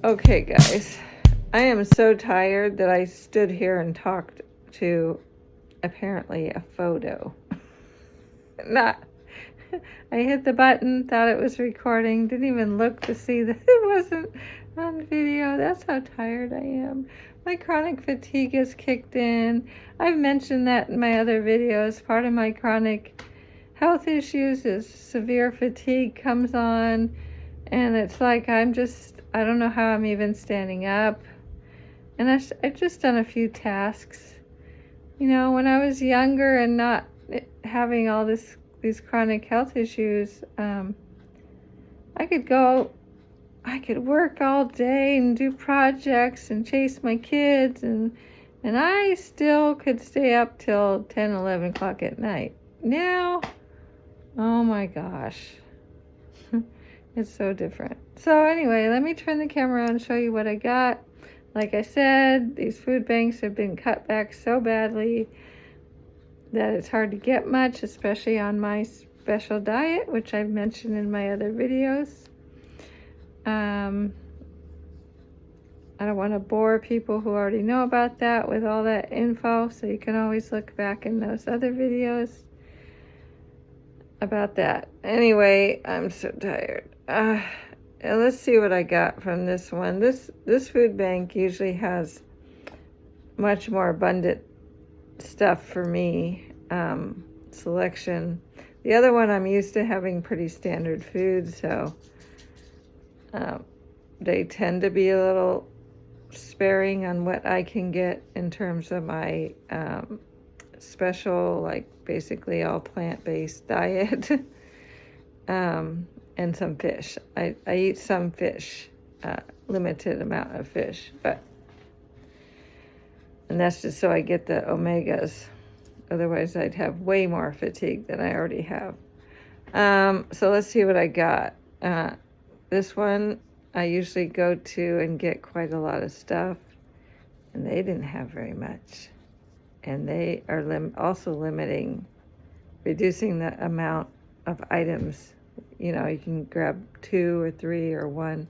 Okay, guys, I am so tired that I stood here and talked to apparently a photo. Not, I hit the button, thought it was recording, didn't even look to see that it wasn't on video. That's how tired I am. My chronic fatigue has kicked in. I've mentioned that in my other videos. Part of my chronic health issues is severe fatigue comes on, and it's like I don't know how I'm even standing up. And I've just done a few tasks. You know, when I was younger and not having all these chronic health issues, I could work all day and do projects and chase my kids, and I still could stay up till 10, 11 o'clock at night. Now, oh my gosh. It's so different. So anyway, let me turn the camera on and show you what I got. Like I said, these food banks have been cut back so badly that it's hard to get much, especially on my special diet, which I've mentioned in my other videos. I don't want to bore people who already know about that with all that info, so you can always look back in those other videos about that. Anyway, I'm so tired. And let's see what I got from this one. This food bank usually has much more abundant stuff for me, selection. The other one, I'm used to having pretty standard food, so they tend to be a little sparing on what I can get in terms of my special, like basically all plant-based diet. And some fish. I eat some fish, limited amount of fish, and that's just so I get the omegas. Otherwise, I'd have way more fatigue than I already have. So let's see what I got. This one, I usually go to and get quite a lot of stuff, and they didn't have very much. And they are also reducing the amount of items. You know, you can grab 2 or 3 or 1.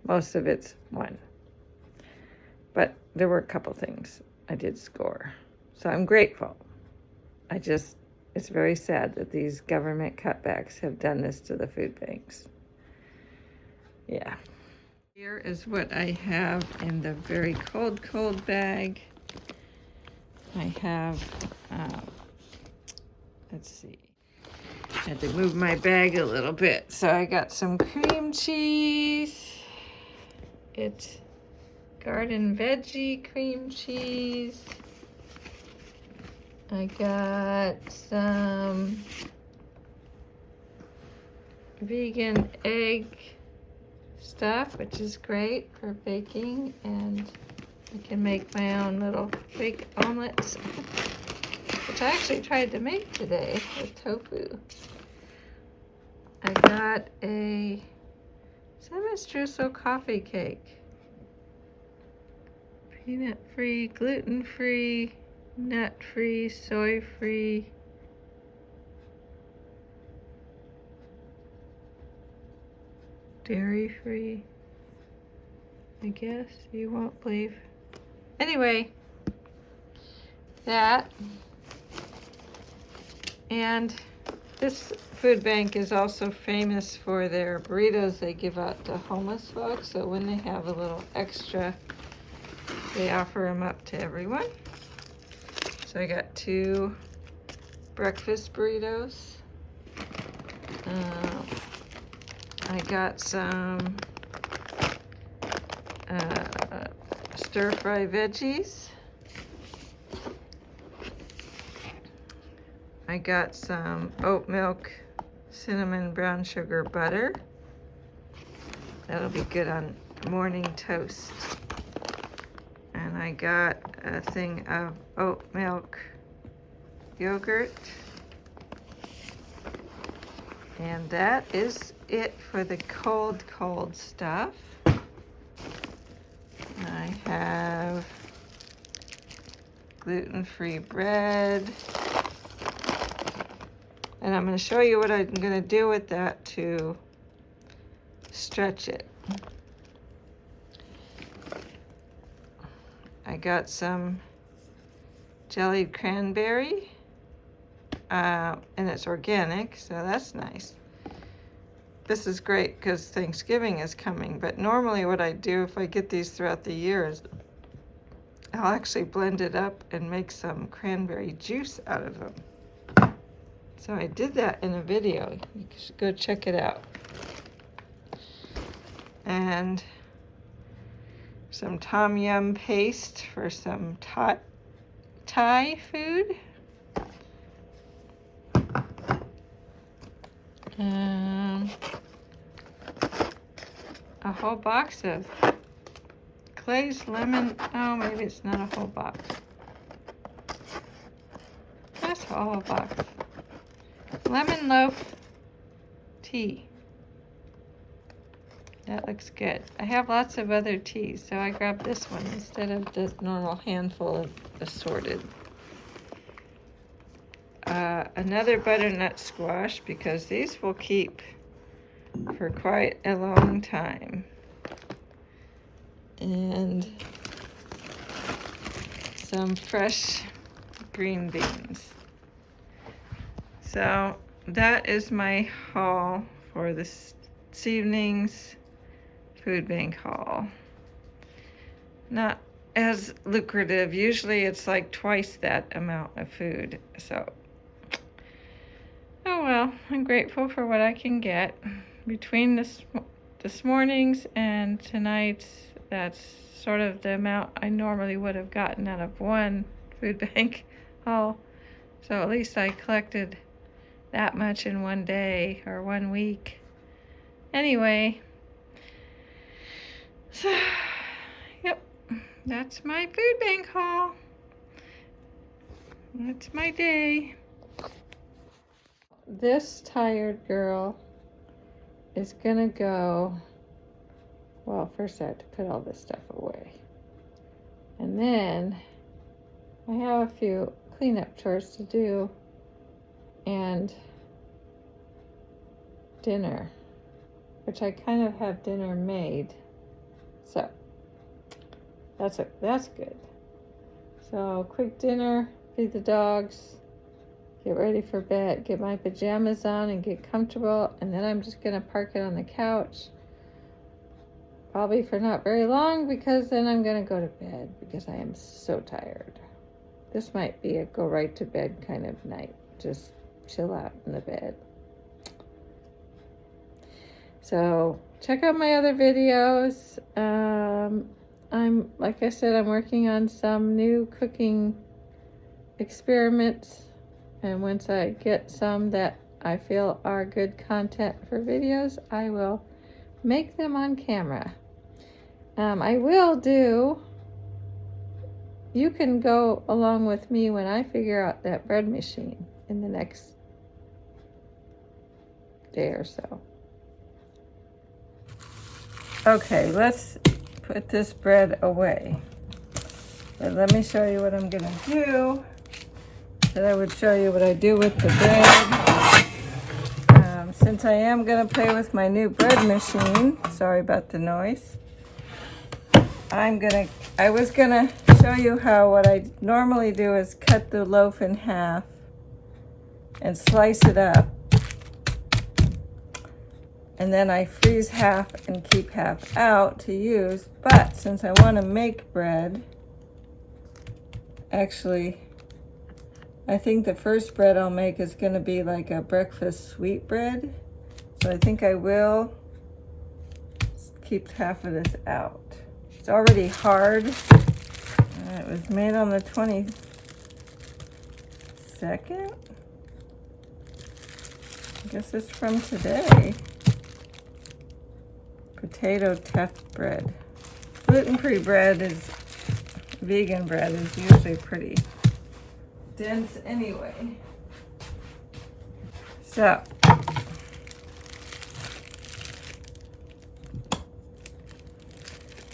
Most of it's 1. But there were a couple things I did score. So I'm grateful. It's very sad that these government cutbacks have done this to the food banks. Yeah. Here is what I have in the very cold bag. I have, let's see. I had to move my bag a little bit. So I got some cream cheese. It's garden veggie cream cheese. I got some vegan egg stuff, which is great for baking, and I can make my own little fake omelets, which I actually tried to make today with tofu. I got a semi-streusel coffee cake. Peanut-free, gluten-free, nut-free, soy-free. Dairy-free. I guess you won't believe. Anyway, that. And this food bank is also famous for their burritos they give out to homeless folks. So when they have a little extra, they offer them up to everyone. So I got 2 breakfast burritos. I got some stir-fry veggies. I got some oat milk, cinnamon, brown sugar butter. That'll be good on morning toast. And I got a thing of oat milk yogurt. And that is it for the cold stuff. I have gluten-free bread, And I'm going to show you what I'm going to do with that to stretch it. I got some jellied cranberry, and it's organic, so that's nice. This is great because Thanksgiving is coming, but normally what I do if I get these throughout the year is I'll actually blend it up and make some cranberry juice out of them. So I did that in a video. You should go check it out. And some tom yum paste for some Thai food. A whole box of Clay's lemon. Oh, maybe it's not a whole box. That's a whole box. Lemon loaf tea. That looks good. I have lots of other teas, so I grabbed this one instead of the normal handful of assorted. Another butternut squash, because these will keep for quite a long time. And some fresh green beans. So that is my haul for this evening's food bank haul. Not as lucrative. Usually it's like twice that amount of food. So, oh well, I'm grateful for what I can get. Between this morning's and tonight's, that's sort of the amount I normally would have gotten out of one food bank haul. So at least I collected that much in one day or 1 week. Anyway, so, yep, that's my food bank haul. That's my day. This tired girl is gonna go, well, first I have to put all this stuff away. And then I have a few cleanup chores to do and dinner, which I kind of have dinner made. So that's good. So quick dinner, feed the dogs, get ready for bed, get my pajamas on and get comfortable, and then I'm just gonna park it on the couch. Probably for not very long, because then I'm gonna go to bed because I am so tired. This might be a go right to bed kind of night. Just chill out in the bed. So check out my other videos. Like I said, I'm working on some new cooking experiments, and once I get some that I feel are good content for videos, I will make them on camera. I will do, you can go along with me when I figure out that bread machine in the next day or so. Okay, let's put this bread away. But let me show you what I'm gonna do. Then I would show you what I do with the bread. Since I am gonna play with my new bread machine, sorry about the noise. I was gonna show you how what I normally do is cut the loaf in half and slice it up. And then I freeze half and keep half out to use. But since I want to make bread, actually, I think the first bread I'll make is going to be like a breakfast sweet bread. So I think I will keep half of this out. It's already hard. It was made on the 22nd. I guess it's from today. Potato teff bread. Gluten-free bread is, vegan bread is usually pretty dense anyway. So,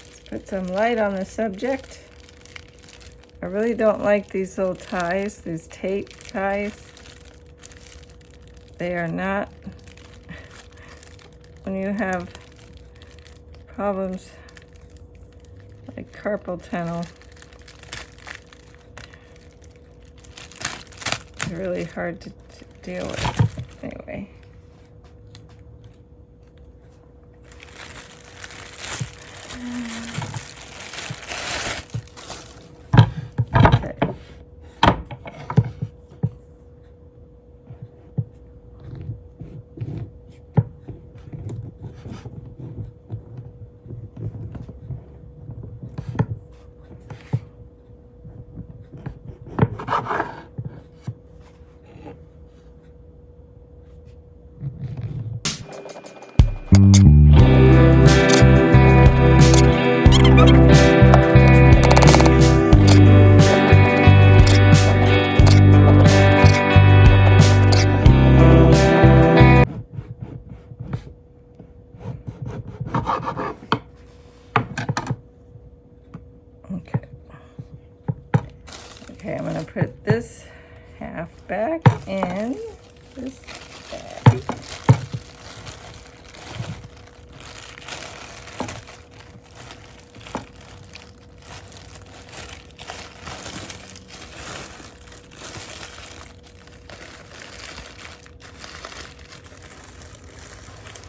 let's put some light on the subject. I really don't like these little ties, these tape ties. They are not, when you have problems like carpal tunnel, it's really hard to deal with. Anyway. Okay, I'm going to put this half back in this bag.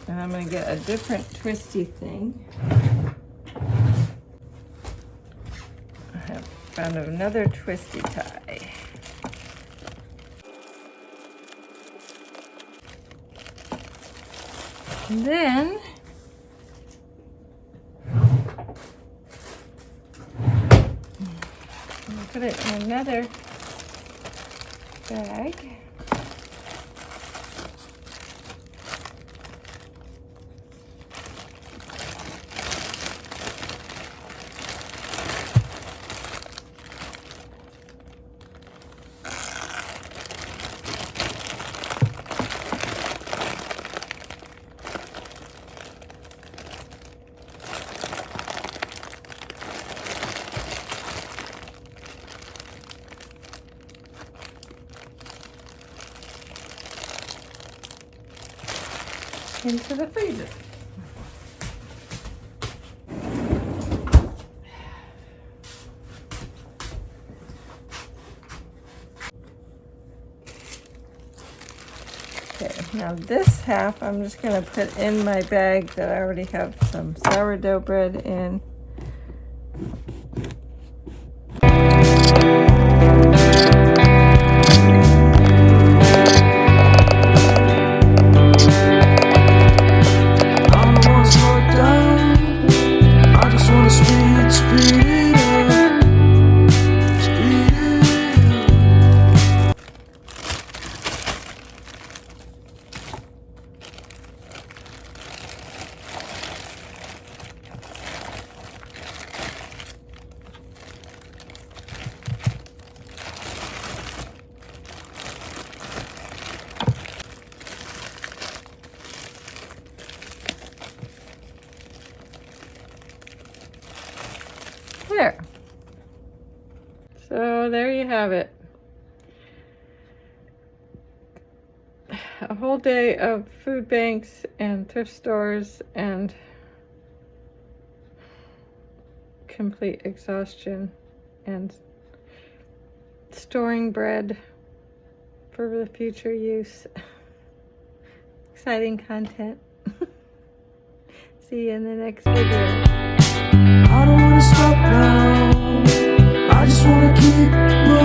And I'm going to get a different twisty thing. I have found another twisty tie. And then I'm going to put it in another bag. Into the freezer. Okay, now this half I'm just going to put in my bag that I already have some sourdough bread in. There. So there you have it. A whole day of food banks and thrift stores and complete exhaustion and storing bread for the future use. Exciting content. See you in the next video. I don't wanna stop now. I just wanna keep moving.